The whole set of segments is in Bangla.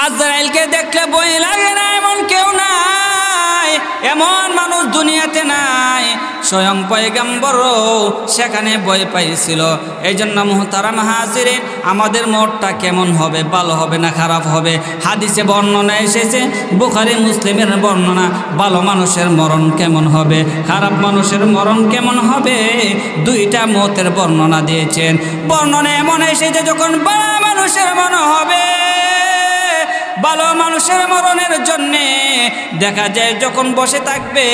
আজরাইলকে দেখলে ভয় লাগে না এমন কেউ নাই, এমন মানুষ দুনিয়াতে নাই। স্বয়ং পয়গম্বরও সেখানে ভয় পাইছিল। এই জন্য মুহতারাম হাজিরিন, আমাদের মনটা কেমন হবে, ভালো হবে না খারাপ হবে? হাদিসে বর্ণনা এসেছে, বুখারী মুসলিমের বর্ণনা, ভালো মানুষের মরণ কেমন হবে, খারাপ মানুষের মরণ কেমন হবে, দুইটা মতের বর্ণনা দিয়েছেন। বর্ণনা এমন এসেছে, যখন ভালো মানুষের মরণ হবে, ভালো মানুষের মরণের জন্যে দেখা যায় যখন বসে থাকবে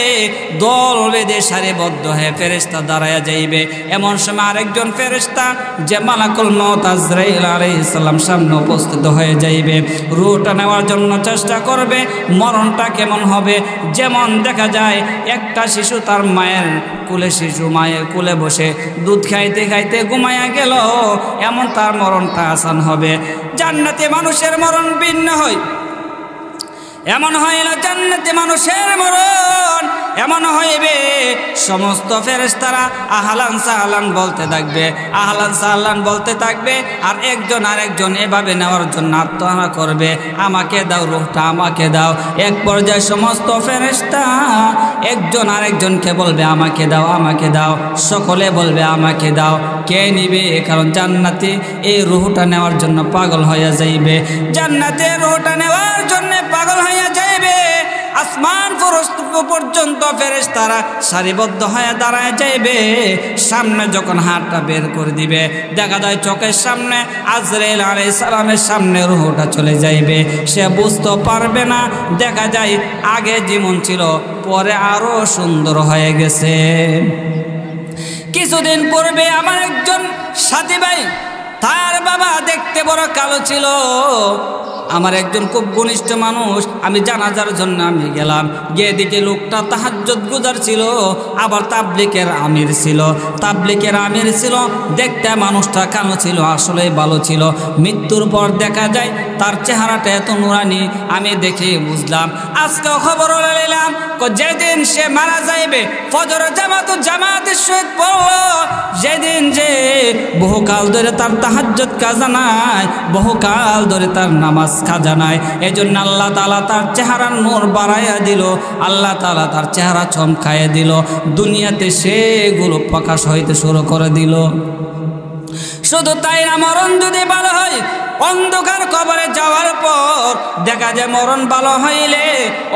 দল বেঁধে সারিবদ্ধ হয়ে ফেরেশতা দাঁড়ায়া যাইবে। এমন সময় আরেকজন ফেরেশতা যে মালাকুল মউত আজরাইল আলাইহিস সালাম সামনে উপস্থিত হয়ে যাইবে, রূহটা নেওয়ার জন্য চেষ্টা করবে। মরণটা কেমন হবে? যেমন দেখা যায় একটা শিশু তার মায়ের কুলে, শিশু মায়ের কুলে বসে দুধ খাইতে খাইতে ঘুমায়া গেল, এমন তার মরণটা আসান হবে। জান্নাতে মানুষের মরণ ভিন্ন হয়, এমন হয় না। জান্নাতে মানুষের মরণ এমন হইবে, সমস্ত ফেরেশতারা আহলান সাহলান বলতে থাকবে, আহলান সাহলান বলতে থাকবে, আর একজন আরেকজন এভাবে নেওয়ার জন্য আত্মহারা করবে, আমাকে দাও রূহটা, আমাকে দাও। এক পর্যায়ে সমস্ত ফেরেশতা একজন আরেকজনকে বলবে আমাকে দাও, আমাকে দাও। সকলে বলবে আমাকে দাও। কে নিবে? কারণ জান্নাতে এই রূহটা নেওয়ার জন্য পাগল হয়ে যাইবে, জান্নাতে রূহটা নেওয়ার জন্য পাগল হয়ে যাইবে। আসমান পর্যন্ত ফেরেশতারা সারিবদ্ধ হয়ে দাঁড়ায় যাইবে। সামনে যখন হাতটা বের করে দিবে, দেখা যায় চোখের সামনে আজরাইল আলাইহিস সালামের সামনে রূহটা চলে যাইবে। সে বুঝতে পারবে না, দেখা যায় আগে যেমন ছিল পরে আরো সুন্দর হয়ে গেছে। কিছুদিন পূর্বে আমার একজন সাথী ভাই, তার বাবা দেখতে বড় কালো ছিল। আমার একজন খুব ঘনিষ্ঠ মানুষ, আমি জানাজার জন্য আমি গেলাম, গিয়ে দেখি লোকটা তাহাজ্জুদ গুজার ছিল, আবার তাবলীগের আমির ছিল। তাবলীগের আমির ছিল, দেখতে মানুষটা কালো ছিল, আসলে ভালো ছিল। মৃত্যুর পর দেখা যায় তার চেহারাটা এত নুরানি, আমি দেখে বুঝলাম। আজকে খবর নিলাম, যেদিন সে মারা যাইবে ফজর জামাতের সহিত পড়লো, যেদিন যে বহুকাল ধরে তার তাহাজ্জুদ কাজা নাই, বহুকাল ধরে তার নামাজ খাজা নাই। এই জন্য আল্লাহ তাআলা তার চেহারার নূর বাড়াইয়া দিল, আল্লাহ তাআলা তার চেহারা চমকাইয়া দিল, দুনিয়াতে সেগুলো প্রকাশ হইতে শুরু করে দিল। শুধু তাই না, মরণ যদি ভালো হয়, অন্ধকার কবরে যাওয়ার পর দেখা যায় মরণ ভালো হইলে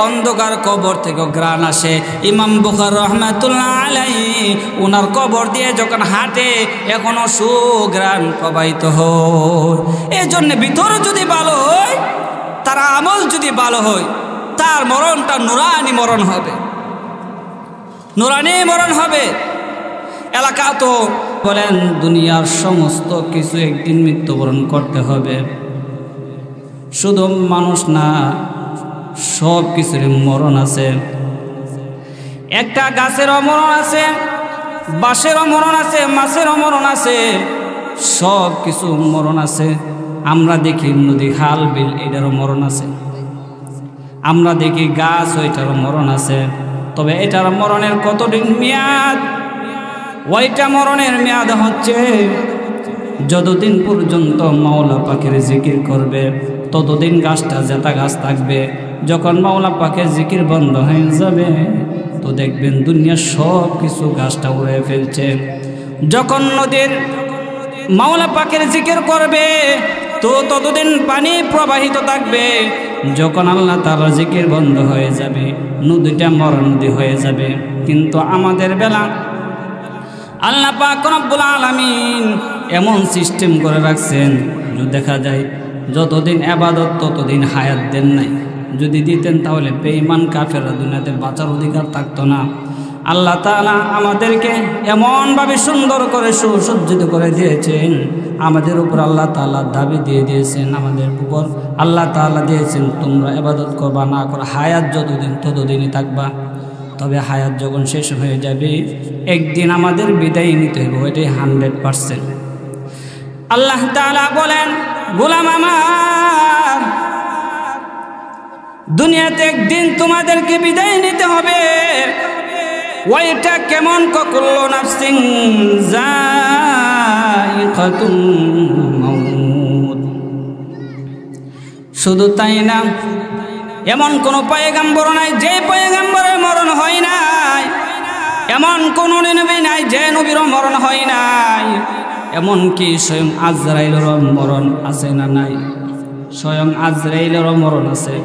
অন্ধকার কবর থেকে ঘ্রাণ আসে। ইমাম বুখারী রাহমাতুল্লাহ আলাইহি ওনার কবর দিয়ে যখন হাঁটে এখনো সুঘ্রাণ প্রবাহিত হয়। এই জন্য ভিতর যদি ভালো হয়, তার আমল যদি ভালো হয়, তার মরণটা নুরানি মরণ হবে, নুরানি মরণ হবে। এলাকা তো বলেন দুনিয়ার সমস্ত কিছু একদিন মৃত্যুবরণ করতে হবে। শুধু মানুষ না, সব কিছুর মরণ আছে। একটা গাছেরও মরণ আছে, বাঁশেরও মরণ আছে, মাছেরও মরণ আছে, সব কিছু মরণ আছে। আমরা দেখি নদী খাল বিল, এটারও মরণ আছে। আমরা দেখি গাছ, ওইটারও মরণ আছে। তবে এটার মরণের কতদিন মেয়াদ? ওইটা মরণের মেয়াদ হচ্ছে যতদিন পর্যন্ত মাওলা পাকের জিকির করবে ততদিন গাছটা জেতা গাছ থাকবে। যখন মাওলা পাকের জিকির বন্ধ হয়ে যাবে তো দেখবেন দুনিয়ার সব কিছু গাছটা উড়ে ফেলছে। যখন নদীর মাওলা পাকের জিকির করবে তো ততদিন পানি প্রবাহিত থাকবে। যখন আল্লাহ তাআলার জিকির বন্ধ হয়ে যাবে নদীটা মরণ নদী হয়ে যাবে। কিন্তু আমাদের বেলা আল্লাহ পাক রব্বুল আলামিন এমন সিস্টেম করে রাখছেন, দেখা যায় যতদিন ইবাদত ততদিন হায়াত দেন নাই। যদি দিতেন তাহলে বেঈমান কাফেররা দুনিয়াতে বাঁচার অধিকার থাকতো না। আল্লাহ তাআলা আমাদেরকে এমনভাবে সুন্দর করে সুসজ্জিত করে দিয়েছেন, আমাদের উপর আল্লাহ তাআলা দাবি দিয়ে দিয়েছেন, আমাদের উপর আল্লাহ তাআলা দিয়েছেন তোমরা ইবাদত করবা, না করো হায়াত যতদিন ততদিনই থাকবা। তবে হায়াত যখন শেষ হয়ে যাবে একদিন আমাদের বিদায় নিতে হবে, ওইটাই 100%। আল্লাহ তাআলা বলেন, গোলাম আমার, দুনিয়াতে একদিন তোমাদেরকে বিদায় নিতে হবে। ওইটা কেমন? কুল্লু নাফসিন যায়িকাতুল মাউত। শুধু তাই না, এমন কোন পয়গম্বর নাই যে পয়গম্বরের মরণ হয় নাই, এমন কোন নবী নাই যে নবীর মরণ হয় নাই। এমনকি স্বয়ং আজরাইলেরও মরণ আছে না নাই? স্বয়ং আজরাইলেরও মরণ আছে।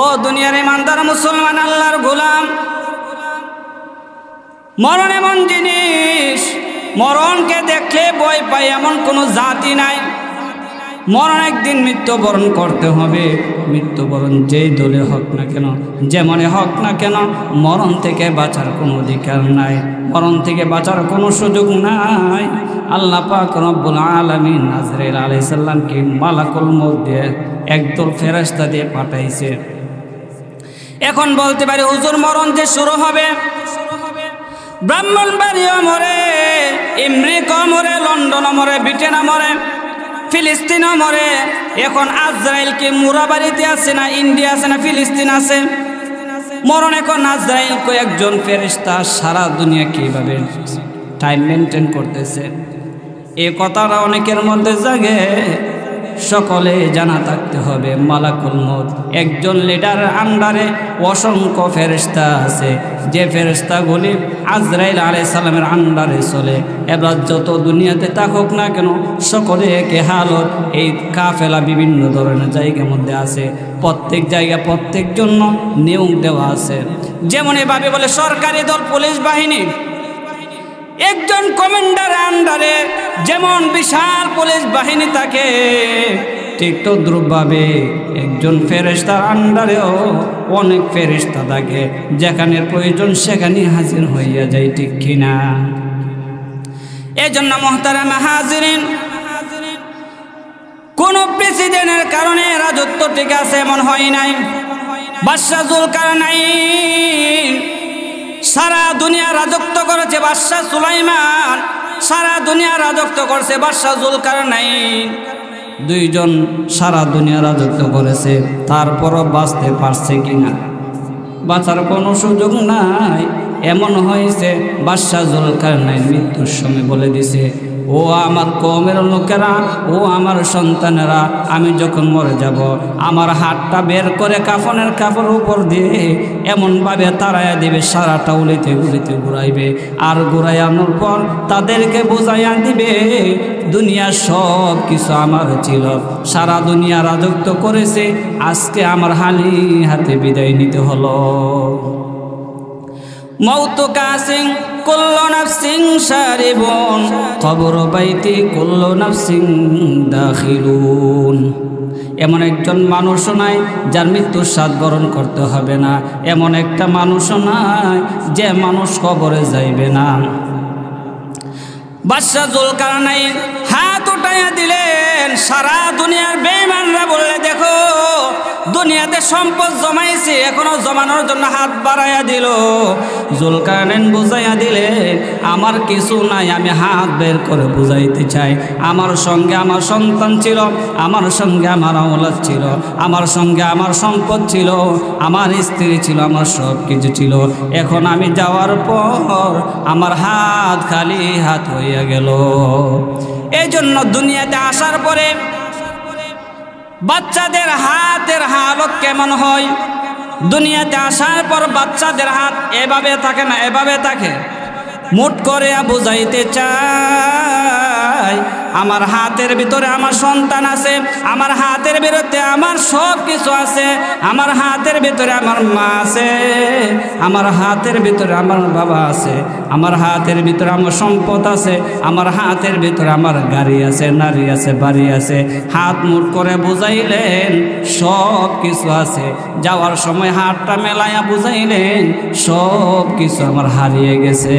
ও দুনিয়ার ইমানদার মুসলমান আল্লাহর গোলাম, মরণ এমন জিনিস, মরণকে দেখলে ভয় পায় এমন কোনো জাতি নাই। মরণ একদিন মৃত্যুবরণ করতে হবে। মৃত্যুবরণ যেই দলে হোক না কেন, যেমনে হোক না কেন, মরণ থেকে বাঁচার কোনো অধিকার নাই, মরণ থেকে বাঁচার কোনো সুযোগ নাই। আল্লাহ পাক রব্বুল আলামিন আজরাইল আলাইহিস সালামকে মালাকুল মউত দিয়ে একদল ফেরেশতা দিয়ে পাঠাইছে। এখন বলতে পারি হুজুর মরণ যে শুরু হবে, ব্রাহ্মণবাড়িয়া মরে, আমেরিকা মরে, লন্ডন মরে, ব্রিটেন মরে, ফিলিস্তিনও মরে। এখন আজরাইল কি মুরাবাড়িতে আছে না ইন্ডিয়া আছে না ফিলিস্তিন আছে? মরণ এখন আজরাইল কয়েকজন ফেরেশতা সারা দুনিয়া কিভাবে টাইম মেনটেন করতেছে, এই কথাটা অনেকের মধ্যে জাগে। সকলে জানা থাকতে হবে মালাকুল মউত একজন লিডারের আন্ডারে অসংখ্য ফেরেশতা আছে, যে ফেরেশতাগুলি আজরাইল আলাইহিস সালামের আন্ডারে চলে। এবার যত দুনিয়াতে থাকুক না কেন, সকলে একে হালত। এই কাফেলা বিভিন্ন ধরনের জায়গার মধ্যে আছে, প্রত্যেক জায়গা প্রত্যেক জন্য নিয়ম দেওয়া আছে। যেমন এভাবে বলে সরকারি দল পুলিশ বাহিনী একজন কমান্ডার আন্ডারে যেমন বিশাল পুলিশ বাহিনী থাকে, ঠিক তদ্রূপভাবে একজন ফেরেশতার আন্ডারেও অনেক ফেরেশতা থাকে, যেখানে প্রয়োজন সেখানে হাজির হইয়া যায়, ঠিক কিনা? এই জন্য মুহতারামা হাজিরিন, কোন প্রেসিডেন্টের কারণে রাজত্ব ঠিক আছে এমন হয় নাই। বাদশাহ জুলকারনাইন সারা দুনিয়া রাজত্ব করেছে, বাদশাহ সুলাইমান সারা দুনিয়া রাজত্ব করছে, বাদশাহ জুলকারনাইন দুইজন সারা দুনিয়া রাজত্ব করেছে, তারপরও বাঁচতে পারছে কিনা? বাঁচার কোনো সুযোগ নাই। এমন হয়েছে বাদশাহ জুলকারনাইন মৃত্যুর সময় বলে দিছে, ও আমার কওমের লোকেরা, ও আমার সন্তানেরা, আমি যখন মরে যাব আমার হাতটা বের করে কাফনের কাপড় উপর দিয়ে এমনভাবে তাড়াইয়া দিবে, সারাটা উলিতে গুলিতে ঘুরাইবে, আর ঘুরাইয়ানোর পর তাদেরকে বোঝাইয়া দিবে দুনিয়ার সব কিছু আমার ছিল, সারা দুনিয়া রাজত্ব করেছে, আজকে আমার হালি হাতে বিদায় নিতে হলো। মৌতু কাসিং কুল্লু নাফসিং শারিবুন কবর বাইতি কুল্লু নাফসিং দাখিলুন। এমন একজন মানুষও নাই যার মৃত্যুর স্বাদ বরণ করতে হবে না, এমন একটা মানুষও নাই যে মানুষ কবরে যাইবে না। বাদশাহ জুলকারনাইন হাত উঠাইয়া দিলেন, সারা দুনিয়ার বেঈমানরা বললে দেখো দুনিয়াতে সম্পদ জমাইছে, এখনো জমানোর জন্য হাত বাড়াইয়া দিল। জুলকারনাইন বুঝাইয়া দিলেন আমার কিছু নাই, আমি হাত বের করে বুঝাইতে চাই। আমার সঙ্গে আমার সন্তান ছিল, আমার সঙ্গে আমার আওলাদ ছিল, আমার সঙ্গে আমার সম্পদ ছিল, আমার স্ত্রী ছিল, আমার সব কিছু ছিল। এখন আমি যাওয়ার পর আমার হাত খালি হাত হইয়া গেল। এই জন্য দুনিয়াতে আসার পরে বাচ্চাদের হাতের হালত কেমন হয়? দুনিয়াতে আসার পর বাচ্চাদের হাত এভাবে থাকে না, এভাবে থাকে। মুট করে বুঝাইতে চাই আমার হাতের ভিতরে আমার সন্তান আছে, আমার হাতের ভিতরে আমার সব কিছু আছে, আমার হাতের ভিতরে আমার মা আছে, আমার হাতের ভিতরে আমার বাবা আছে, আমার হাতের ভিতরে আমার সম্পদ আছে, আমার হাতের ভিতরে আমার গাড়ি আছে, নারী আছে, বাড়ি আছে। হাত মুট করে বুঝাইলেন সব কিছু আছে, যাওয়ার সময় হাতটা মেলাইয়া বুঝাইলেন সব কিছু আমার হারিয়ে গেছে,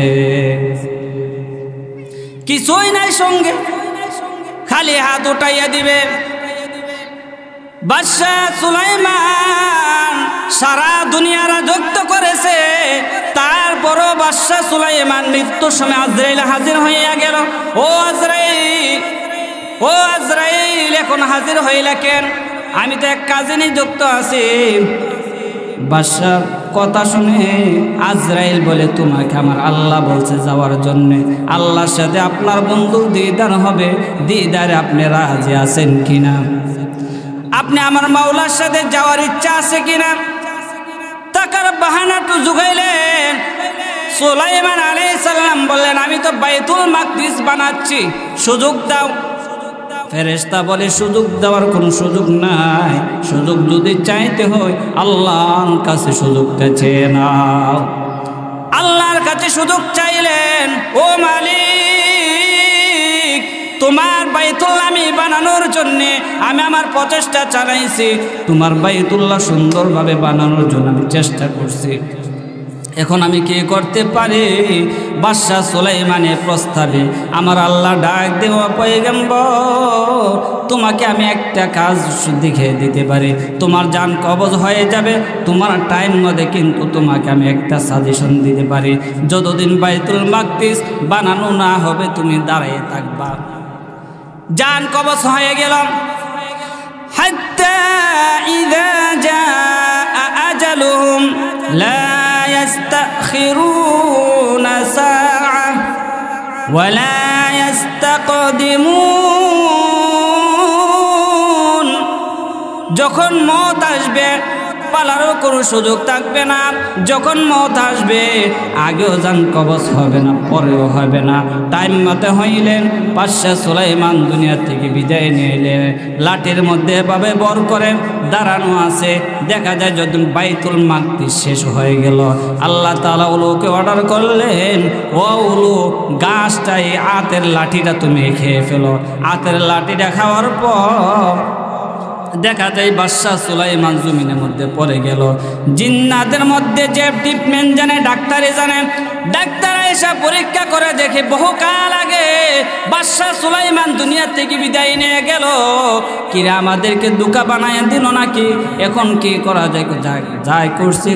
কিছুই নাই সঙ্গে, খালি হাত উঠাইয়া দিবে। বাদশাহ সুলাইমান সারা দুনিয়া রাজত্ব করেছে, তারপরও বাদশাহ সুলাইমান মৃত্যুর সময় আজরাইল হাজির হইয়া গেল। ও আজরাইল, ও আজরাইল, এখন হাজির হইলা কেন? আমি তো এক কাজে নিযুক্ত আছি। বাদশার কথা শুনে আজরাইল বলে তোমাকে আমার আল্লাহ বলছে যাওয়ার জন্য, আল্লাহর সাথে আপনার বন্ধুর দিদার হবে, দিদারে আপনি রাজি আছেন কিনা? আপনি আমার মাওলার সাথে যাওয়ার ইচ্ছা আছে কিনা? টাকার বাহানা তো জুগাইলেন। সুলাইমান আলাইহিস সালাম বললেন, আমি তো বাইতুল মাকদিস বানাচ্ছি, সুযোগ দাও। ফেরেশতা বলে, সুযোগ দেওয়ার কোনো সুযোগ নাই, সুযোগ যদি চাইতে হয় আল্লাহর কাছে সুযোগটা চেয়ে নাও। আল্লাহর কাছে সুযোগ চাইলেন, ও মালিক, তোমার বাইতুল্লাহ আমি বানানোর জন্যে আমি আমার প্রচেষ্টা চালাইছি, তোমার বাইতুল্লাহ সুন্দরভাবে বানানোর জন্য আমি চেষ্টা করছি, এখন আমি কি করতে পারি? বাদশাহ সুলাইমানের প্রস্তাবে আমার আল্লাহ ডাক দেওয়া পয়গম্বর, তোমাকে আমি একটা কাজ দেখিয়ে দিতে পারি, তোমার জান কবজ হয়ে যাবে তোমার টাইম মধ্যে, কিন্তু তোমাকে আমি একটা সাজেশন দিতে পারি, যতদিন বাইতুল মাকদিস বানানো না হবে তুমি দাঁড়িয়ে থাকবা। জান কবজ হয়ে গেল। হাত্তা ইযা জাআ আজালুহুম লা يستأخرون ساعة ولا يستقدمون। যখন মওত আসবে পালারও কোনো সুযোগ থাকবে না, যখন মওত আসবে আগেও জান কবজ হবে না, পরেও হবে না। টাইম মতে হইলেন বাদশাহ সুলাইমান দুনিয়া থেকে বিদায় নিলেন। লাঠির মধ্যে এভাবে বর করে দাঁড়ানো আছে। দেখা যায় যখন বাইতুল মাকদিস শেষ হয়ে গেল, আল্লাহ তাআলা উলুকে অর্ডার করলেন, ও উলু, গাছটা এই আতের লাঠিটা তুমি খেয়ে ফেলো। আতের লাঠিটা খাওয়ার পর দেখা যায় বাদশাহ সুলাইমান জমিনের মধ্যে পড়ে গেল। জিন্নাতের মধ্যে যে ট্রিটমেন্ট জানে ডাক্তারে জানে, ডাক্তার এসে পরীক্ষা করে দেখে বহুকাল আগে বাদশাহ সুলাইমান দুনিয়া থেকে বিদায় নিয়ে গেল। কিরা আমাদেরকে দুকা বানায় দিল নাকি? এখন কি করা যায়? যাই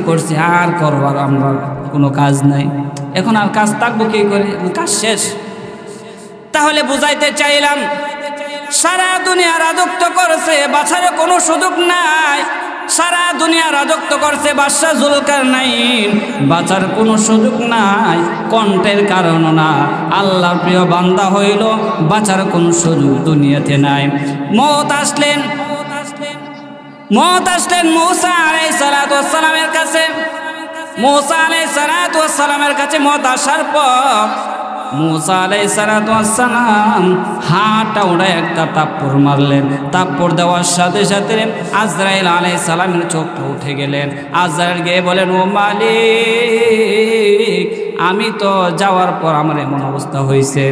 করছি আর করবার আমরা কোনো কাজ নাই, এখন আর কাজ থাকবো কি করে? কাজ শেষ। তাহলে বুঝাইতে চাইলাম, সারা দুনিয়া রাজত্ব করছে, বাঁচার কোনো সুযোগ নাই। সারা দুনিয়া রাজত্ব করছে বাদশাহ জুলকারনাইন, বাঁচার কোনো সুযোগ নাই। কণ্ঠের কারণ না, আল্লাহর প্রিয় বান্দা হইল, বাঁচার কোনো সুযোগ দুনিয়াতে নাই। মওত আসলেন মূসা আলাইহিস সালাতু ওয়াস সালামের কাছে। মূসা আলাইহিস সালাতু ওয়াস সালামের কাছে মওত আসার পর মূসা আলাইহিস সালাতু ওয়াস সালাম হাতটা উড়ে একটা তাপ্পর মারলেন। তাপ্পর দেওয়ার সাথে সাথে আজরাইল আলাইহিস সালামের চোখটা উঠে গেলেন। আজরাইল গিয়ে বলেন, ও মালিক, আমি তো যাওয়ার পর আমার এমন অবস্থা হয়েছে।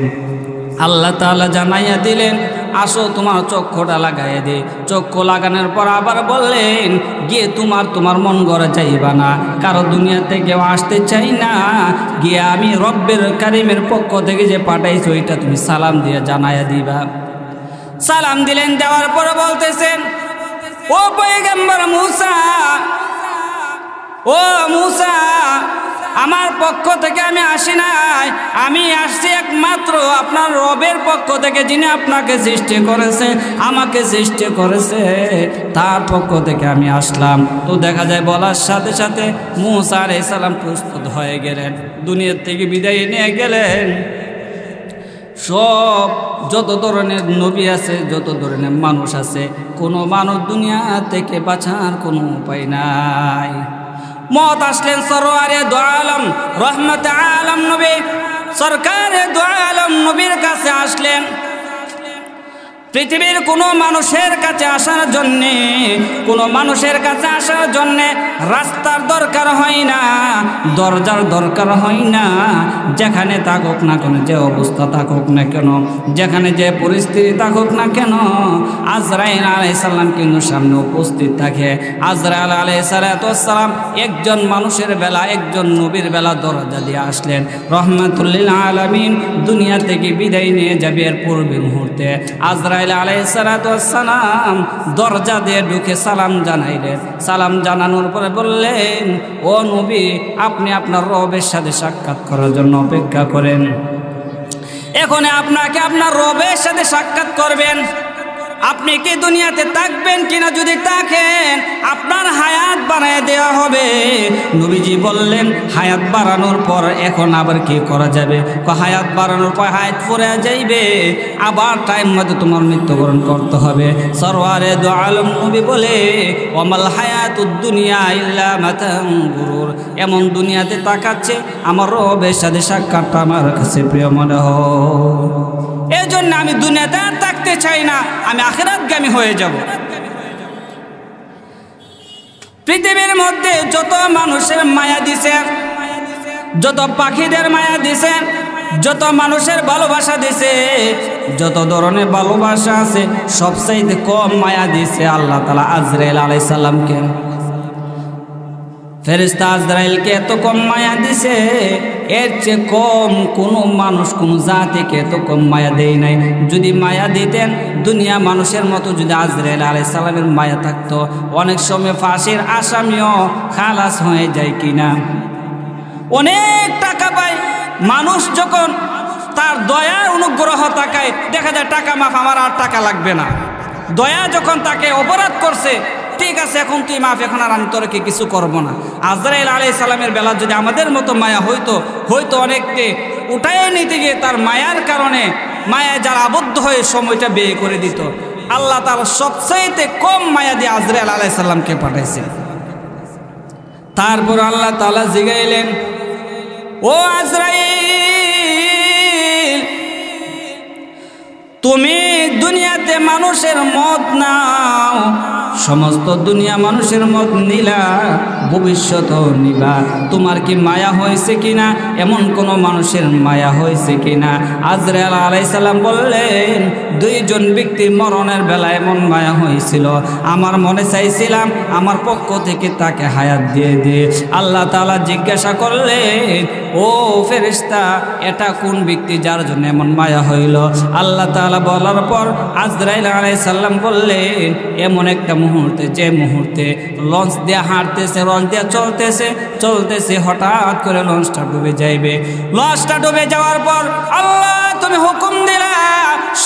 আল্লাহ তাআলা জানাইয়া দিলেন, আসো তোমার চক্ষুটা লাগাইয়া দে। চক্ষু লাগানোর পর আবার বললেন, গিয়ে তোমার মন গড়া যাইবা না, কারো দুনিয়াতে কেউ আসতে চাই না, গিয়ে আমি রব্বের কারিমের পক্ষ থেকে যে পাঠাইছি ওইটা তুমি সালাম দিয়ে জানাইয়া দিবা। সালাম দিলেন। দেওয়ার পর বলতেছেন, ও পয়গম্বর মূসা, ও মূসা, আমার পক্ষ থেকে আমি আসি নাই, আমি আসছি একমাত্র আপনার রবের পক্ষ থেকে, যিনি আপনাকে সৃষ্টি করেছে, আমাকে সৃষ্টি করেছে, তার পক্ষ থেকে আমি আসলাম। তো দেখা যায় বলার সাথে সাথে মূসা আলাইহিস সালাম প্রস্তুত হয়ে গেলেন, দুনিয়ার থেকে বিদায় নিয়ে গেলেন। সব যত ধরনের নবী আছে, যত ধরনের মানুষ আছে, কোনো মানুষ দুনিয়া থেকে বাঁচার কোনো উপায় নাই। মওত আসলেন সরওয়ারে দু আলম রহমতে আলম নবী সরকারে দু আলম নবীর কাছে আসলেন। পৃথিবীর কোনো মানুষের কাছে আসার জন্যে, কোনো মানুষের কাছে আসার জন্যে রাস্তার দরকার হয় না, দরজার দরকার হয় না। যেখানে থাকুক না কেন, যে অবস্থা থাকুক না কেন, যেখানে যে পরিস্থিতি থাকুক না কেন, আজরাইল আলাইহিস সালাম কিন্তু সামনে উপস্থিত থাকে। আজরাইল আলাইহিস সালাম একজন মানুষের বেলা, একজন নবীর বেলা দরজা দিয়ে আসলেন। রহমাতুল আলামিন দুনিয়া থেকে বিদায় নিয়ে যাবে এর পূর্বে মুহূর্তে আজরাইল আলাইহিস সালাম দরজা দিয়ে ঢুকে সালাম জানাইলেন। সালাম জানানোর পরে বললেন, ও নবী, আপনি আপনার রবের সাথে সাক্ষাৎ করার জন্য অপেক্ষা করেন। এখন আপনাকে আপনার রবের সাথে সাক্ষাৎ করবেন। আপনি কি দুনিয়াতে থাকবেন কিনা? যদি থাকেন আপনার হায়াত বাড়ায় দেওয়া হবে। নবীজি বললেন হায়াত বাড়ানোর পর এখন আবার কি করা যাবে? হায়াত বাড়ানোর পর হায়াত ফুরে যাইবে, আবার টাইম মতো তোমার মৃত্যুবরণ করতে হবে। সরওয়ারে দু আলম নবী বলে ওয়ামাল হায়াতুদ দুনিয়া ইল্লা মাতাউল গুরুর, এমন দুনিয়াতে তাকাচ্ছে আমার রবের সাথে সাক্ষাৎটা আমার কাছে প্রিয় মনে হয়। এই জন্য আমি দুনিয়াতে আর থাকতে চাই না, আমি আখিরাতগামী হয়ে যাব। পৃথিবীর মধ্যে যত মানুষের মায়া দিছে, যত পাখিদের মায়া দিছে, যত মানুষের ভালোবাসা দিছে, যত ধরনের ভালোবাসা আছে, সবচাইতে কম মায়া দিছে আল্লাহ তাআলা আজরাইল আলাইহিস সালামকে। ফেরেশতা আজরাইলকে এত কম মায়া দিছে, এর চেয়ে কম কোনো মানুষ কোনো জাতিকে এত কম মায়া দেয় নাই। যদি মায়া দিতেন দুনিয়া মানুষের মতো, যদি আজরাইল আলাইহিস সালামের মায়া থাকতো, অনেক সময় ফাঁসির আসামিও খালাস হয়ে যায় কিনা। অনেক টাকা পায় মানুষ, যখন তার দয়ার অনুগ্রহ তাকায় দেখা যায় টাকা মাফ, আমার আর টাকা লাগবে না। দয়া যখন তাকে অপরাধ করছে, ঠিক আছে এখন তুই মাফ, এখন আর আমি তোরকে কিছু করব না। আজরাইল আলাইহিস সালামের বেলা যদি আমাদের মতো মায়া হয়তো অনেককে উঠায় নিতে গিয়ে তার মায়ার কারণে, মায়ায় যারা আবদ্ধ হয়ে সময়টা ব্যয় করে দিত। আল্লাহ তার সবচাইতে কম মায়া দিয়ে আজরাইল আলাইহিস সালামকে পাঠাইছে। তারপর আল্লাহ তাআলা জিগাইলেন, ও আজরাইল, তুমি দুনিয়াতে মানুষের মত নাও, সমস্ত দুনিয়া মানুষের মত নিলা, ভবিষ্যৎ নিবা। তোমার কি মায়া হয়েছে কিনা? এমন কোন মানুষের মায়া হয়েছে কিনা? আজরাইল আলাইহিস সালাম বললেন, দুইজন ব্যক্তির মরণের বেলা এমন মায়া হয়েছিল, আমার মনে চাইছিলাম আমার পক্ষ থেকে তাকে হায়াত দিয়ে দে। আল্লাহ তাআলা জিজ্ঞাসা করলেন, ও ফেরেশতা, এটা কোন ব্যক্তি যার জন্য এমন মায়া হইল? আল্লাহ তাআলা বলার পর আজরাইল আলাইহিস সালাম বললেন, এমন একটা মুহূর্তে, যে মুহূর্তে লঞ্চ দিয়ে হাঁটতেছে, লঞ্চ দিয়ে চলতেছে, হঠাৎ করে লঞ্চটা ডুবে যাইবে। লঞ্চটা ডুবে যাওয়ার পর আল্লাহ তুমি হুকুম দিলা,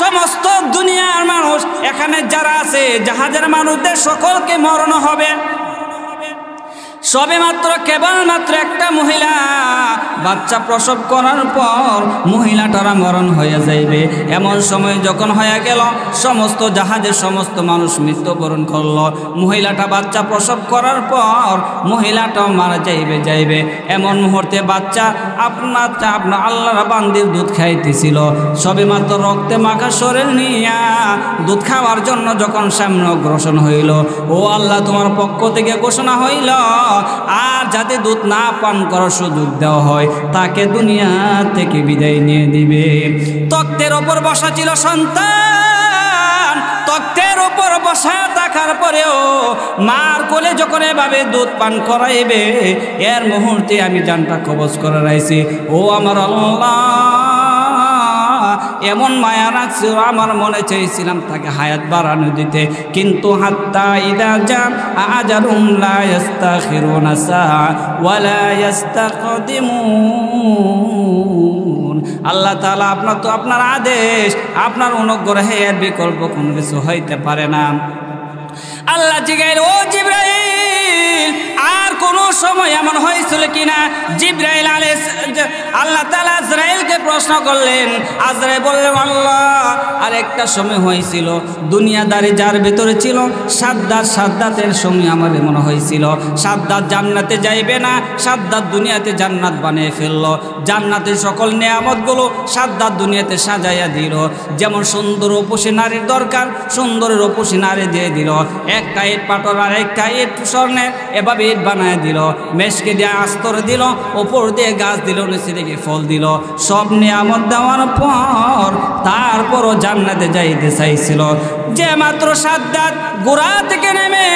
সমস্ত দুনিয়ার মানুষ এখানে যারা আছে জাহাজের মানুষদের সকলকে মরণ হবে। সবে মাত্র কেবলমাত্র একটা মহিলা বাচ্চা প্রসব করার পর মহিলাটারা মরণ হয়ে যাইবে। এমন সময় যখন হয়ে গেল, সমস্ত জাহাজের সমস্ত মানুষ মৃত্যুবরণ করলো। মহিলাটা বাচ্চা প্রসব করার পর মহিলাটাও মারা যাইবে। এমন মুহূর্তে বাচ্চা আপনার আল্লাহর বান্দির দুধ খাইতেছিল, সবে মাত্র রক্তে মাখা শরীর নিয়া দুধ খাওয়ার জন্য যখন সামনে অগ্রসর হইল, ও আল্লাহ তোমার পক্ষ থেকে ঘোষণা হইল, আর যাতে দুধ না পান করার সুযোগ দেওয়া হয় তাকে দুনিয়া থেকে বিদায় নিয়ে দিবে। তক্তের ওপর বসা ছিল সন্তান, তক্তের ওপর বসা থাকার পরেও মার কোলে যখন এভাবে দুধ পান করাইবে, এর মুহূর্তে আমি জানটা কবজ করে রাখছি। ও আমার আল্লাহ, এমন মায়া রাখছে, আমার মনে চাইছিলাম তাকে হায়াত বাড়ানো দিতে, কিন্তু হাত্তা ইদা জা আজালুম লা ইস্তাখিরুনা সাআ ওয়া লা ইস্তাকদিমুন। আল্লাহ তাআলা আপনার আদেশ, আপনার অনুগ্রহে এর বিকল্প কোনো কিছু হইতে পারে না। আল্লাহ জিগাইল, ও জিবরাইল, আর কোন সময় এমন হয়েছিল কিনা? জিবরাইল আল্লাহ তাআলা আজরাইলকে প্রশ্ন করলেন। আজরাইল বললেন, আল্লাহ, আর একটা সময় হয়েছিল, দুনিয়াদারি যার ভিতরে ছিল সাদ্দাতের সময় আমার মনে হয়েছিল সাদ্দাত জান্নাতে যাইবে না, সাদ্দাত দুনিয়াতে জান্নাত বানিয়ে ফেললো। জান্নাতের সকল নিয়ামতগুলো সাদ্দাত দুনিয়াতে সাজাইয়া দিল। যেমন সুন্দর রূপসী নারীর দরকার, সুন্দর রূপসী নারী দিয়ে দিল। একটা ইট পাথর আর একটা ইট স্বর্ণের, এভাবে ইট বানায় দিল, মেশকে দিয়ে আস্তর দিল, ওপর দিয়ে গাছ দিল, নিচে দিকে ফল দিল। সব নিয়ামত দেওয়ার পর তারপরও জান্নাতে যাইতে চাইছিল। যে মাত্র সাদ্দাত গোড়া থেকে নেমে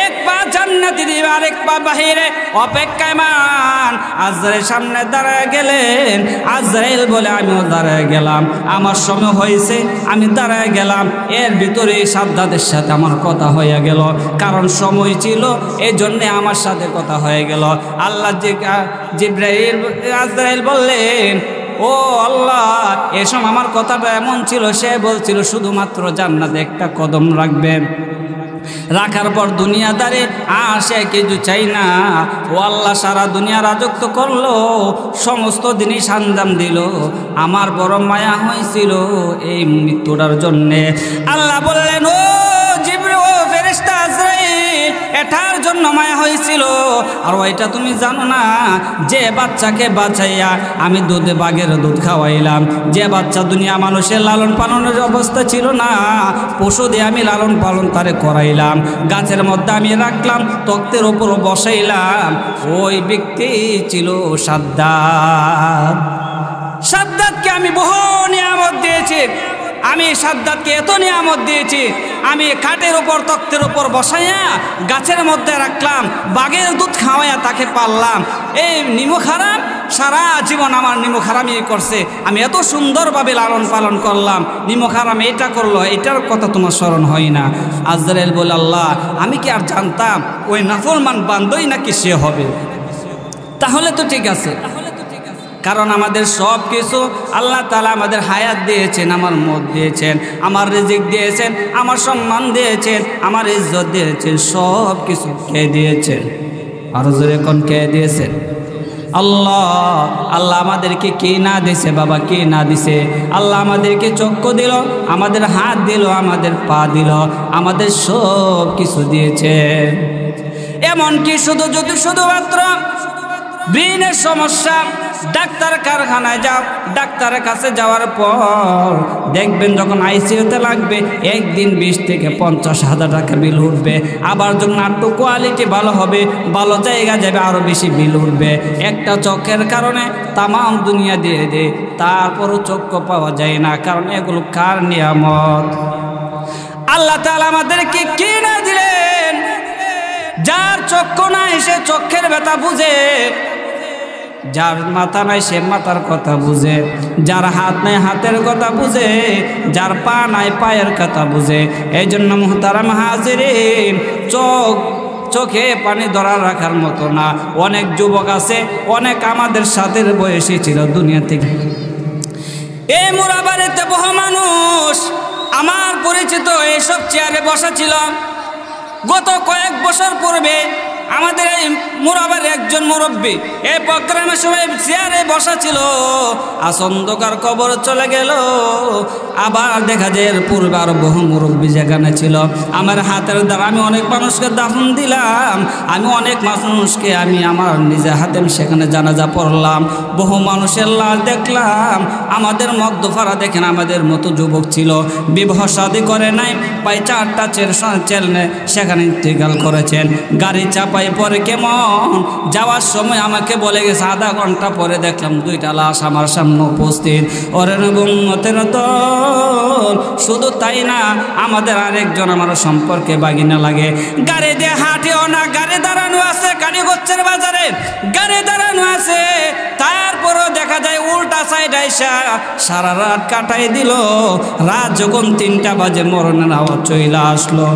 এক পা জান্নাতে দিবে, আরেক পা বাহিরে অপেক্ষায় মান আজরাইল সামনে দাঁড়ায় গেলেন। আজরাইল বলে, আমিও দাঁড়ায় গেলাম, আমার সময় হয়েছে, আমি দাঁড়ায় গেলাম। এর ভিতরে সাদ্দাতের সাথে আমার কথা হয়ে গেল, কারণ সময় ছিল, এই জন্যে আমার সাথে কথা হয়ে গেল। আল্লাহ জিবরাইল আজরাইল বললেন, ও আল্লাহ, এসব আমার কথাটা এমন ছিল, সে বলছিল শুধুমাত্র জান্নাতে একটা কদম রাখবেন, রাখার পর দুনিয়াদারে সে কিছু চাই না। ও আল্লাহ, সারা দুনিয়া রাজত্ব করলো, সমস্ত জিনিস আঞ্জাম দিল, আমার বড় মায়া হয়েছিল এই মৃত্যুটার জন্যে। আল্লাহ বললেন, ও জিবরিল, ও ফেরেশতা আজরাইল, এটার জন্য মায়া হয়েছিল। আর ওইটা তুমি জানো না, যে বাচ্চাকে বাঁচাইয়া আমি দুধে বাঘের দুধ খাওয়াইলাম, যে বাচ্চা দুনিয়া মানুষের লালন পালনের অবস্থা ছিল না, পশু দিয়ে আমি লালন পালন তারে করাইলাম, গাছের মধ্যে আমি রাখলাম, তক্তের ওপর বসাইলাম, ওই ব্যক্তি ছিল সাদ্দাত। সাদ্দাতকে আমি বহু নিয়ামত দিয়েছি, আমি সাদ্দাতকে এত নিয়ামত দিয়েছি, আমি কাঠের উপর তক্তের উপর বসাইয়া গাছের মধ্যে রাখলাম, বাঘের দুধ খাওয়াইয়া তাকে পাললাম। এই নিমক হারাম সারা জীবন আমার নিমক হারামি করছে, আমি এত সুন্দরভাবে লালন পালন করলাম, নিমক হারাম এটা করলো, এটার কথা তোমার স্মরণ হয় না। আজরাইল বলে, আল্লাহ, আমি কি আর জানতাম ওই নাফরমান বান্দাই নাকি সে হবে? তাহলে তো ঠিক আছে, কারণ আমাদের সব কিছু আল্লাহ তাআলা আমাদের হায়াত দিয়েছেন, আমার মত দিয়েছেন, আমার রিজিক দিয়েছেন, আমার সম্মান দিয়েছেন, আমার ইজ্জত দিয়েছেন, সব কিছু কে দিয়েছেন? আরো জোরে কোন কে দিয়েছেন? আল্লাহ। আল্লাহ আমাদেরকে কে না দিছে বাবা, কে না দিছে? আল্লাহ আমাদেরকে চক্ষু দিল, আমাদের হাত দিল, আমাদের পা দিল, আমাদের সব কিছু দিয়েছেন। এমনকি শুধুমাত্র ব্রেনের সমস্যা, ডাক্তার কারখানায় যাও, ডাক্তারের কাছে যাওয়ার পর দেখবেন যখন আইসিইউতে লাগবে একদিন 20 থেকে 50,000 টাকা বিল উঠবে। আবার যখন একটু কোয়ালিটি ভালো হবে, ভালো জায়গা যাবে, আরও বেশি বিল উঠবে। একটা চোখের কারণে তামাম দুনিয়া দিয়ে দেয়, তারপরও চক্ষু পাওয়া যায় না, কারণ এগুলো কার নিয়ামত? আল্লাহ তাআলা আমাদেরকে কি না দিলেন? যার চক্ষু নাই সে চক্ষের ব্যথা বুঝে, যার মাথা নাই সে মাথার কথা বুঝে, যার হাত নাই হাতের কথা বুঝে, যার পা নাই পায়ের কথা বুঝে। এই জন্য মুহতারাম হাজিরিন, চোখে পানি ধরা রাখার মতো না। অনেক যুবক আছে, অনেক আমাদের সাথে বয়সী ছিল দুনিয়া থেকে। এই মুরাবাড়িতে বহু মানুষ আমার পরিচিত এইসব চেয়ারে বসা ছিল। গত কয়েক বছর পূর্বে আমাদের এই মুরাবার একজন মুরব্বী এই প্রোগ্রামের সময় চেয়ারে বসা ছিল, অন্ধকার কবর চলে গেল। আবার দেখা যায় এর পূর্বে আরো বহু মুরব্বী যেখানে ছিল। আমার হাতের দ্বারা আমি অনেক মানুষকে দাফন দিলাম, আমি অনেক মানুষকে আমার নিজের হাতে সেখানে জানাজা পড়লাম। বহু মানুষের লাশ দেখলাম। আমাদের মধ্যপাড়া দেখেন আমাদের মতো যুবক ছিল, বিবাহ শাদী করে নাই, প্রায় 4টা ছেলে সেখানে ইন্তেকাল করেছেন। গাড়ি চাপাই পরে কেমন যাওয়ার সময় আমাকে বলে গেছে, আধা ঘন্টা পরে দেখলাম 2টা লাশ আমার সামনে উপস্থিত। ওরে উম্মতের দল, শুধু তাই না, আমাদের আরেকজন আমার সম্পর্কে বাগিনা লাগে। গাড়ি দিয়ে হাঁটেও না, গাড়ি দাঁড়ানো আছে, কালীগঞ্জের বাজারে গাড়ি দাঁড়ানো আছে, তারপরও দেখা যায় উল্টা সাইড আইসা সারা রাত কাটাই দিল। রাত যখন 3টা বাজে মরণের আওয়াজ চলে আসলো।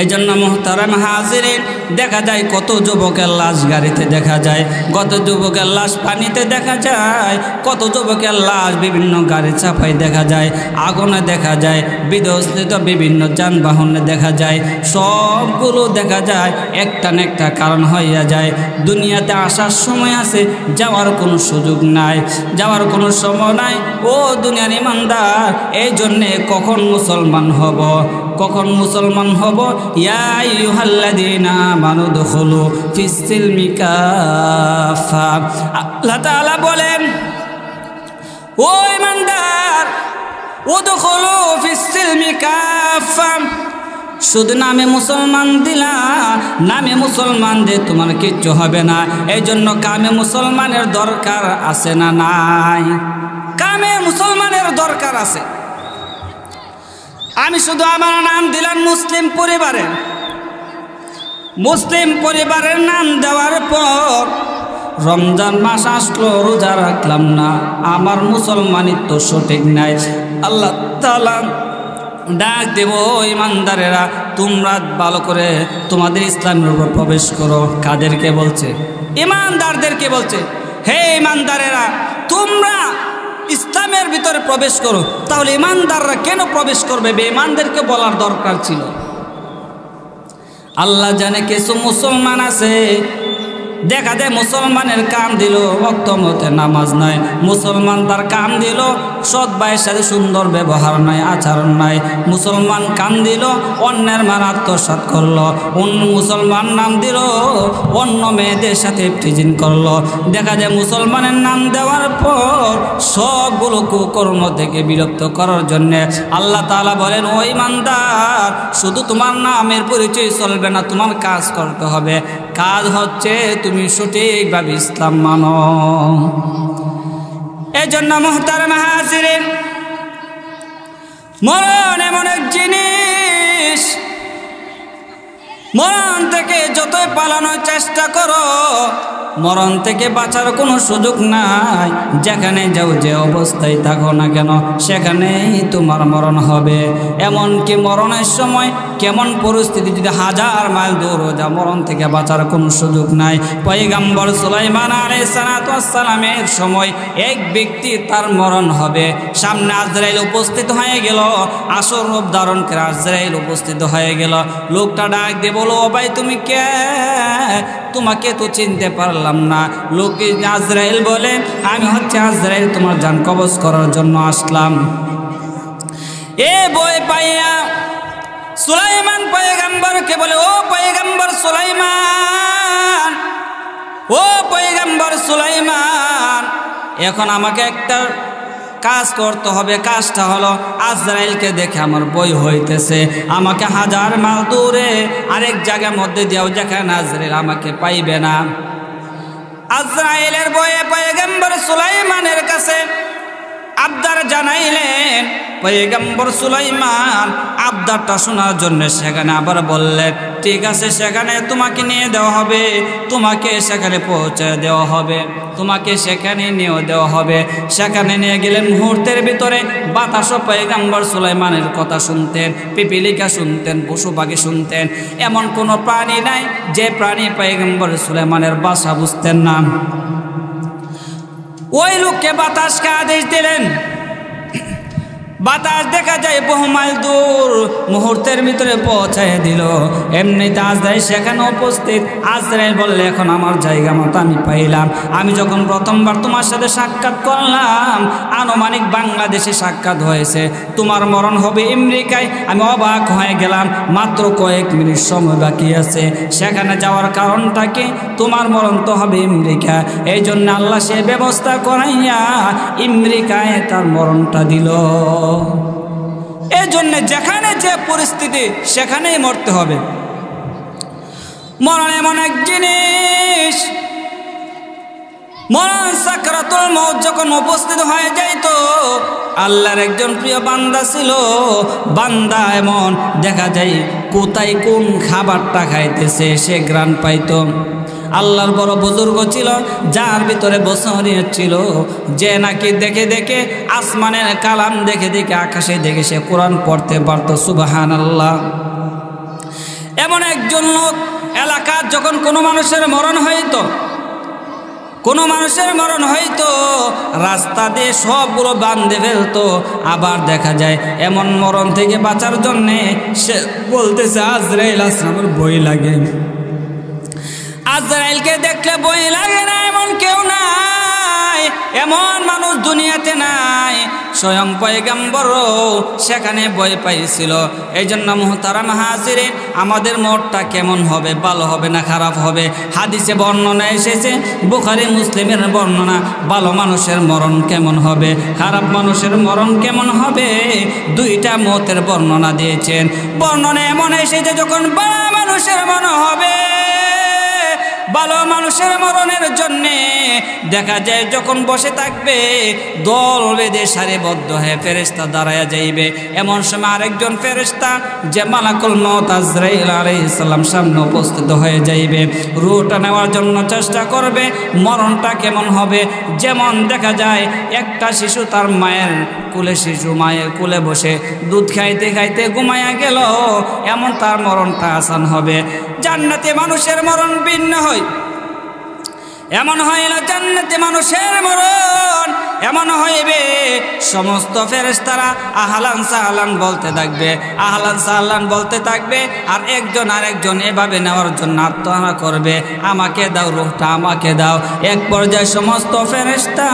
এই জন্য মুহতারাম হাজিরিন, দেখা যায় কত যুবকের লাশ গাড়িতে দেখা যায়, কত যুবকের লাশ পানিতে দেখা যায়, কত যুবকের লাশ বিভিন্ন গাড়ি চাপাই দেখা যায়, আগুনে দেখা যায়, বিধ্বস্ত বিভিন্ন যানবাহনে দেখা যায়। সবগুলো দেখা যায় একটা না একটা কারণ হইয়া যায়। দুনিয়াতে আসার সময় আছে, যাওয়ার কোনো সুযোগ নাই, যাওয়ার কোনো সময় নাই। ও দুনিয়ার ইমানদার, এই জন্যে কখন মুসলমান হব, কখন মুসলমান হব? ইয়া আইয়ুহাল্লাযীনা আমানু দুখুলু ফিস-সিলমি কাফা। আল্লাহ তাআলা বলেন, ও ইমানদার, উদখুলু ফিস-সিলমি কাফা, শুধু নামে মুসলমান দিলা, নামে মুসলমান দিয়ে তোমার কিচ্ছু হবে না। এই জন্য কামে মুসলমানের দরকার আছে না নাই? কামে মুসলমানের দরকার আছে। আমি শুধু আমার নাম দিলাম মুসলিম পরিবারের, মুসলিম পরিবারের নাম দেওয়ার পর রমজান মাস আসলো, রোজা রাখলাম না, আমার মুসলমানিত্ব সঠিক নাই। আল্লাহ তাআলা ডাক দেব, ইমানদারেরা তোমরা ভালো করে তোমাদের ইসলামের উপর প্রবেশ করো। কাদেরকে বলছে? ইমানদারদেরকে বলছে, হে ইমানদারেরা তোমরা ইসলামের ভিতরে প্রবেশ করো। তাহলে ইমানদাররা কেন প্রবেশ করবে? বেঈমানদেরকে বলার দরকার ছিল। আল্লাহ জানে কিছু মুসলমান আছে, দেখা যায় মুসলমানের কাম দিল ওয়াক্ত মতে নামাজ নাই, মুসলমান তার কাম দিল সৎ ভাইয়ের সাথে সুন্দর ব্যবহার নাই, আচরণ নাই, মুসলমান কাম দিল অন্যের মান আত্মসাৎ করলো, অন্য মুসলমান নাম দিল অন্য মেয়েদের সাথে প্রিজিন করলো। দেখা যায় মুসলমানের নাম দেওয়ার পর সবগুলো কুকর্ম থেকে বিরক্ত করার জন্য আল্লাহ তাআলা বলেন, ও ইমানদার, শুধু তোমার নামের পরিচয় চলবে না, তোমার কাজ করতে হবে। কাজ হচ্ছে তুমি সঠিকভাবে ইসলাম মানো। এই জন্য মুহতারাম হাজিরিন, মরণ এমন এক জিনিস, মরণ থেকে যতই পালানোর চেষ্টা করো, মরণ থেকে বাঁচার কোনো সুযোগ নাই। যেখানে যাও, যে অবস্থায় থাকো না কেন, সেখানেই তোমার মরণ হবে। এমনকি মরণের সময় কেমন পরিস্থিতি যদি 1000 মাইল দূরও যা, মরণ থেকে বাঁচার কোনো সুযোগ নাই। পয়গম্বর সুলাইমান আলাইহিস সালাতু ওয়াস সালামের সময় এক ব্যক্তি তার মরণ হবে, সামনে আজরাইল উপস্থিত হয়ে গেল, আসর রূপ ধারণ করে আজরাইল উপস্থিত হয়ে গেল। লোকটা ডাক দিয়ে বলো, ও ভাই তুমি কে? তোমাকে তো চিনতে পারলাম না। লোক আজরাইল বলে, আমি হচ্ছে আজরাইল, তোমার জান কবজ করার জন্য আসলাম। এ বই পাইয়া সুলাইমান পয়গম্বরকে বলে, ও পয়গম্বর সুলাইমান, ও পয়গম্বর সুলাইমান, এখন আমাকে একটা কাজ করতে হবে। কাজটা হলো, আজরাইলকে দেখে আমার বই হইতেছে, আমাকে 1000 মাইল দূরে আরেক জায়গার মধ্যে দিয়াও, যেখানে আজরাইল আমাকে পাইবে না। আজরাইলের বয়ে পয়গম্বর সুলাইমানের কাছে আবদার জানাইলেন। পয়গম্বর সুলাইমান আবদারটা শোনার জন্য সেখানে আবার বললেন, ঠিক আছে, সেখানে তোমাকে নিয়ে দেওয়া হবে, তোমাকে সেখানে পৌঁছে দেওয়া হবে, তোমাকে সেখানে নিয়ে দেওয়া হবে। সেখানে নিয়ে গেলেন, মুহূর্তের ভিতরে বাতাসও পয়গম্বর সুলাইমানের কথা শুনতেন, পিপিলিকা শুনতেন, পশু পাখি শুনতেন। এমন কোনো প্রাণী নাই যে প্রাণী পয়গম্বর সুলাইমানের ভাষা বুঝতেন না। ওই লোককে বাতাসকে আদেশ দিলেন, বাতাস দেখা যায় বহু মাইল দূর, মুহূর্তের ভিতরে পৌঁছায় দিল। এমনিতে আজরাইল সেখানে উপস্থিত। আজরাইল বললে, এখন আমার জায়গা মতো আমি পাইলাম। আমি যখন প্রথমবার তোমার সাথে সাক্ষাৎ করলাম, আনুমানিক বাংলাদেশে সাক্ষাৎ হয়েছে, তোমার মরণ হবে আমেরিকায়। আমি অবাক হয়ে গেলাম, মাত্র কয়েক মিনিট সময় বাকি আছে। সেখানে যাওয়ার কারণটা কি? তোমার মরণ তো হবে আমেরিকা। এই জন্য আল্লাহ সে ব্যবস্থা করাইয়া আমেরিকায় তার মরণটা দিল। এই জন্য যেখানে যে পরিস্থিতি, সেখানেই মরতে হবে। মরণ এমন এক জিনিস, মরণ সাকরাতুল মউত যখন উপস্থিত হয়ে যাইত, আল্লাহর একজন প্রিয় বান্দা ছিল। বান্দা এমন দেখা যায় কোথায় কোন খাবারটা খাইতেছে সে ঘ্রাণ পাইত। আল্লাহর বড় বুজুর্গ ছিল, যার ভিতরে বসরিয়ত ছিল, যে নাকি দেখে দেখে আসমানের কালাম দেখে দেখে, আকাশে দেখে সে কোরআন পড়তে পারত। সুবহানাল্লাহ। এমন একজন লোক এলাকার যখন কোনো মানুষের মরণ হইতো, কোনো মানুষের মরণ হইতো, রাস্তা দিয়ে সবগুলো বান্ধে ফেলতো। আবার দেখা যায় এমন মরণ থেকে বাঁচার জন্যে সে বলতেছে, আজরাইল আসলামের বই লাগে। আজরাইলকে দেখলে বই লাগে না এমন কেউ নাই, এমন মানুষ দুনিয়াতে নাই। স্বয়ং পয়গম্বরও সেখানে ভয় পাইছিল। এই জন্য মুহতারাম হাজিরিন, আমাদের মরণটা কেমন হবে? ভালো হবে না খারাপ হবে? হাদিসে বর্ণনা এসেছে, বুখারী মুসলিমের বর্ণনা। ভালো মানুষের মরণ কেমন হবে, খারাপ মানুষের মরণ কেমন হবে, দুইটা মতের বর্ণনা দিয়েছেন। বর্ণনা এমন এসেছে, যখন ভালো মানুষের মরণ হবে, ভালো মানুষের মরণের জন্যে দেখা যায় যখন বসে থাকবে, দল বেঁধে সারিবদ্ধ হয়ে ফেরেশতা দাঁড়ায়া যাইবে। এমন সময় আরেকজন ফেরেশতা, যে মালাকুল মউত আজরাইল আলাইহিস সালাম, সামনে উপস্থিত হয়ে যাইবে, রূহটা নেওয়ার জন্য চেষ্টা করবে। মরণটা কেমন হবে? যেমন দেখা যায় একটা শিশু তার মায়ের কুলে, শিশু মায়ের কুলে বসে দুধ খাইতে খাইতে ঘুমাইয়া গেল, এমন তার মরণটা আসান হবে। জান্নাতে মানুষের মরণ ভিন্ন হয়, এমন হয় না। জান্নাতে মানুষের মরণ এমন হইবে সমস্ত ফেরেশতারা আহলান সাহলান বলতে থাকবে, আহলান সাহলান বলতে থাকবে, আর একজন আরেকজন এভাবে নেওয়ার জন্য আত্মহারা করবে, আমাকে দাও রূহটা, আমাকে দাও। এক পর্যায়ে সমস্ত ফেরেশতা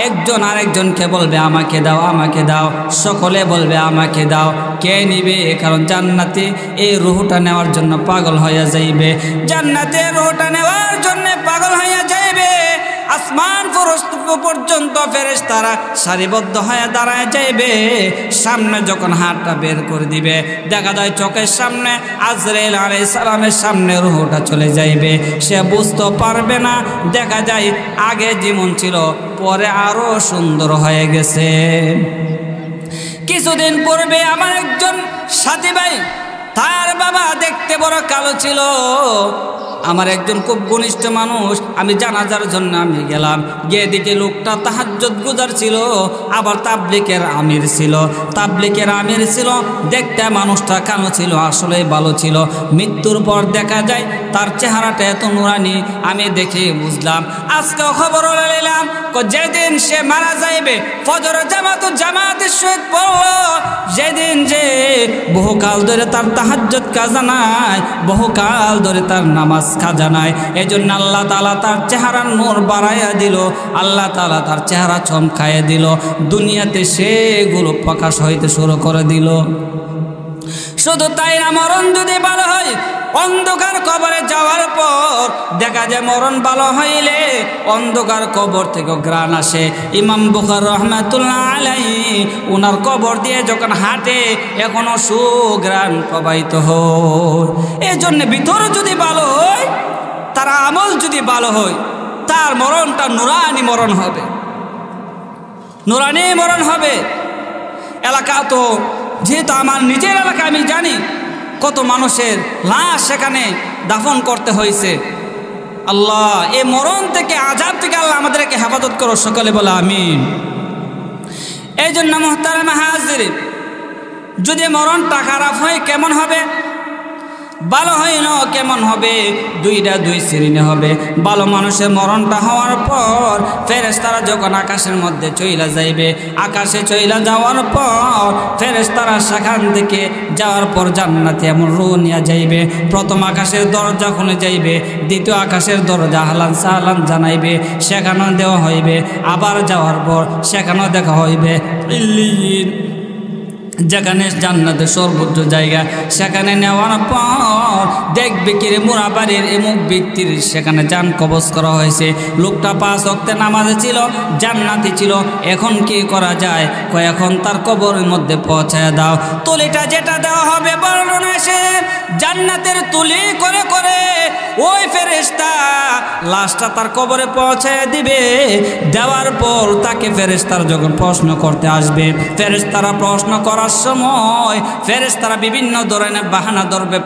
একজন আরেকজনকে বলবে আমাকে দাও, আমাকে দাও। সকলে বলবে আমাকে দাও। কে নিবে? কারণ জান্নাতে এই রূহটা নেওয়ার জন্য পাগল হয়ে যাইবে, জান্নাতে রূহটা নেওয়ার জন্য পাগল হয়ে যাইবে। আসমান পর্যন্ত ফেরেশতারা সারিবদ্ধ হয়ে দাঁড়ায় যাইবে। সামনে যখন হাতটা বের করে দিবে, দেখা যায় চোখের সামনে আজরাইল আলাইহিস সালামের সামনে রূহটা চলে যাইবে। সে বুঝতে পারবে না, দেখা যায় আগে যেমন ছিল পরে আরো সুন্দর হয়ে গেছে। কিছুদিন পূর্বে আমার একজন সাথী ভাই, তার বাবা দেখতে বড় কালো ছিল। আমার একজন খুব ঘনিষ্ঠ মানুষ, আমি জানাজার জন্য আমি গেলাম, গিয়ে দিকে লোকটা তাহাজ্জুদ গুজার ছিল, আবার তাবলীগের আমির ছিল। তাবলীগের আমির ছিল, দেখতে মানুষটা কালো ছিল, আসলে ভালো ছিল। মৃত্যুর পর দেখা যায় তার চেহারাটা এত নুরানি, আমি দেখে বুঝলাম। আজকে খবর নিলাম যেদিন সে মারা যাইবে, ফজর জামাতের সহিত পড়লো, যেদিন যে বহুকাল ধরে তার তাহাজ্জুদ কাজা নাই, বহুকাল ধরে তার নামাজ কাজা নাই। এই জন্য আল্লাহ তাআলা তার চেহারার নূর বাড়াইয়া দিল, আল্লাহ তাআলা তার চেহারা চমকাইয়া দিল, দুনিয়াতে সেগুলো প্রকাশ হইতে শুরু করে দিল। শুধু তাই না, মরণ যদি ভালো হয়, অন্ধকার কবরে যাওয়ার পর দেখা যায় মরণ ভালো হইলে অন্ধকার কবর থেকে ঘ্রাণ আসে। ইমাম বুখারী রাহমাতুল্লাহ আলাইহি ওনার কবর দিয়ে যখন হাঁটে এখনো সুঘ্রাণ প্রবাহিত হয়। এই জন্য ভিতর যদি ভালো হয়, তার আমল যদি ভালো হয়, তার মরণটা নুরানি মরণ হবে, নুরানি মরণ হবে। এলাকা তো যেহেতু আমার নিজের এলাকা, আমি জানি কত মানুষের লাশ সেখানে দাফন করতে হয়েছে। আল্লাহ এই মরণ থেকে, আযাব থেকে আল্লাহ আমাদেরকে হেফাজত করো, সকলে বলে আমিন। এই জন্য মুহতারাম হাজিরিন, যদি মরণটা খারাপ হয় কেমন হবে, ভালো হয় না কেমন হবে? দুইটা দুই শ্রেণী হবে। ভালো মানুষের মরণটা হওয়ার পর ফেরেশতারা যখন আকাশের মধ্যে চইলা যাইবে, আকাশে চইলা যাওয়ার পর ফেরেশতারা সেখান থেকে যাওয়ার পর জান্নাতে এমন রূহ নিয়ে যাইবে। প্রথম আকাশের দরজা খুলে যাইবে, দ্বিতীয় আকাশের দরজা আহলান সাহলান জানাইবে, সেখানেও দেওয়া হইবে। আবার যাওয়ার পর সেখানেও দেখা হইবে ইল্লিয়িন, যেখানে জান্নাতের সর্বোচ্চ জায়গা। সেখানে নেওয়ার পর দেখবে কি রে, মোরা বাড়ির এমুক ব্যক্তির সেখানে জান কবজ করা হয়েছে, লোকটা 5 ওয়াক্তে নামাজে ছিল, জান্নাতি ছিল, এখন কি করা যায়? এখন তার কবরের মধ্যে পৌঁছায় দাও। তুলিটা যেটা দেওয়া হবে বর্ণনা সে জান্নাতের তুলি করে করে ওই ফেরেশতা লাশটা তার কবরে পৌঁছায় দিবে। দেওয়ার পর তাকে ফেরেশতারা যখন প্রশ্ন করতে আসবে, ফেরেশতারা প্রশ্ন করার সময় ফেরেশতারা বিভিন্ন ধরনের বাহানা ধরবে,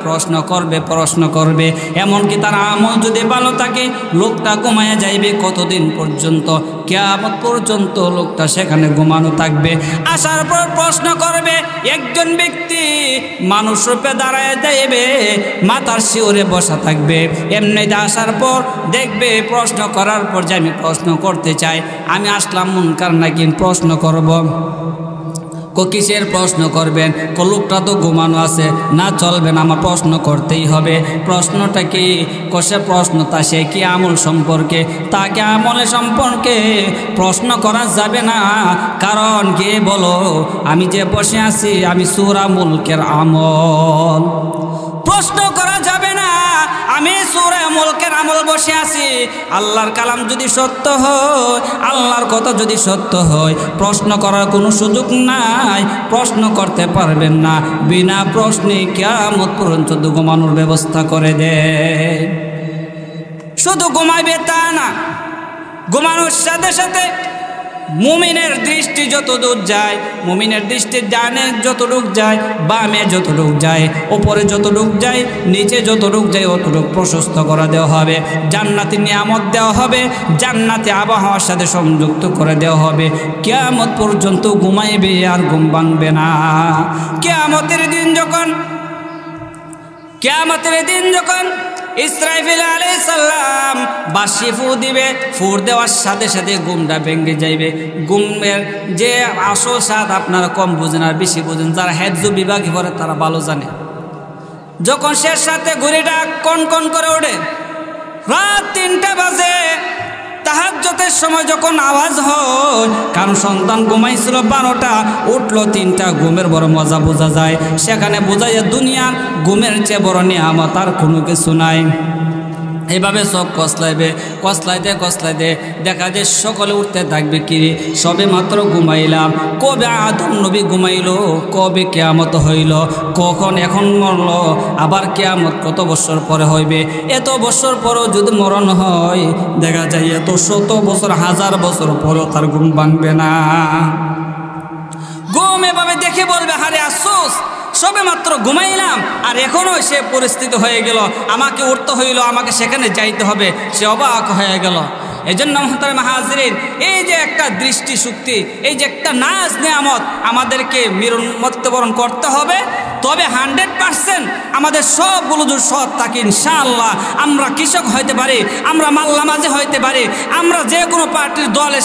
প্রশ্ন করবে। এমনকি তার আমল যদি ভালো থাকে, লোকটা ঘুমায় যাইবে কতদিন পর্যন্ত? কিয়ামত পর্যন্ত লোকটা সেখানে ঘুমানো থাকবে। আসার পর প্রশ্ন করবে, একজন ব্যক্তি মানুষ রূপে দাঁড়ায় যাইবে, মাথার শিওরে বসা থাকবে। এমনিতে আসার পর দেখবে, প্রশ্ন করার পর যে আমি প্রশ্ন করতে চাই, আমি আসলাম মুনকার নাকির প্রশ্ন করব। কিসের প্রশ্ন করবেন? লোকটা তো ঘুমানো আছে, না চলবে না, আমার প্রশ্ন করতেই হবে। প্রশ্নটা কি? সে প্রশ্নটা সে কি আমল সম্পর্কে, তাকে আমলের সম্পর্কে প্রশ্ন করা যাবে না। কারণ কে বলো, আমি যে বসে আছি আমি সূরা মুলকের আমল, প্রশ্ন করা যাবে না। আমি সূরা মুলকের আমল বসে আছি। আল্লাহর কালাম যদি সত্য হয়, আল্লাহর কথা যদি সত্য হয়, প্রশ্ন করার কোনো সুযোগ নাই, প্রশ্ন করতে পারবেন না। বিনা প্রশ্নে কিয়ামত পর্যন্ত ঘুমানোর ব্যবস্থা করে দেয়। শুধু ঘুমাইবে তা না, ঘুমানোর সাথে সাথে মুমিনের দৃষ্টি যতদূর যায়, মুমিনের দৃষ্টি ডানে যতটুক যায়, বামে যতটুক যায়, ওপরে যতটুক যায়, নিচে যতটুক যায়, অতটুক প্রশস্ত করে দেওয়া হবে। জান্নাতি নিয়ামত দেওয়া হবে, জান্নাতি আবহাওয়ার সাথে সংযুক্ত করে দেওয়া হবে। কিয়ামত পর্যন্ত ঘুমাইবে আর ঘুম ভাঙবে না। কিয়ামতের দিন যখন ইসরাফিল আলাইহিস সালাম বাঁশি ফু দিবে, ফুর দেওয়ার সাথে সাথে ঘুমটা ভেঙে যাইবে। ঘুমের যে আসল স্বাদ আপনারা কম বুঝেন আর বেশি বুঝেন, যারা হেফজ বিভাগে পড়ে তারা ভালো জানে। যখন শেষ সাথে ঘড়িটা কন কন করে ওঠে, রাত 3টা বাজে, তাহাজ্জুদের সময় যখন আওয়াজ হয়, কারণ সন্তান ঘুমাইছিল 12টা, উঠলো 3টা, ঘুমের বড় মজা বোঝা যায়। সেখানে বোঝা যায় দুনিয়ার ঘুমের চেয়ে বড় নিয়ামত আর কোনো কিছু নাই। এইভাবে সব কসলাইতে দেখা যায় সকলে উঠতে থাকবে। কি সবে মাত্র ঘুমাইলাম, কবে আদম নবী ঘুমাইলো, কবে কিয়ামত হইল, কখন এখন মরল, আবার কিয়ামত কত বছর পরে হইবে। এত বছর পরও যদি মরণ হয়, দেখা যায় এত শত বছর, 1000 বছর পরও তার ঘুম ভাঙবে না। ঘুম এভাবে দেখে বলবে, হারে আফসোস, সবে মাত্র ঘুমাইলাম আর এখনও সে পরিস্থিতি হয়ে গেল, আমাকে উঠতে হইল, আমাকে সেখানে যাইতে হবে। সে অবাক হয়ে গেল। এই জন্য মুহতারাম হাজিরিন, এই যে একটা দৃষ্টি শক্তি, এই যে একটা নাজ নেয়ামত আমাদেরকে মৃত্যুবরণ করতে হবে। তবে 100% আমাদের সবগুলো যদি সৎ থাকে, ইনশাআল্লাহ আমরা কৃষক হইতে পারি, আমরা মাল্লামাজি হইতে পারি, আমরা যে কোনো পার্টির দলের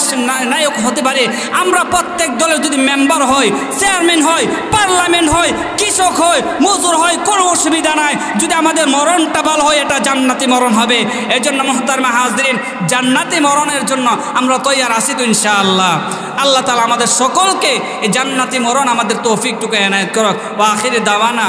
নায়ক হতে পারি, আমরা প্রত্যেক দলের যদি মেম্বার হই, চেয়ারম্যান হই, পার্লামেন্ট হই, কৃষক হয়, মজুর হয়, কোনো অসুবিধা নাই। যদি আমাদের মরণটা ভালো হয়, এটা জান্নাতি মরণ হবে। এই জন্য মুহতারাম হাজিরিন, জান্নাতি মরণের জন্য আমরা তৈয়ার আছি তো ইনশাআল্লাহ। আল্লাহ তাআলা আমাদের সকলকে এই জান্নাতি মরণ আমাদের তৌফিকটুকু এনায়েত করুক। ওয়া আখিরি দাওয়ানা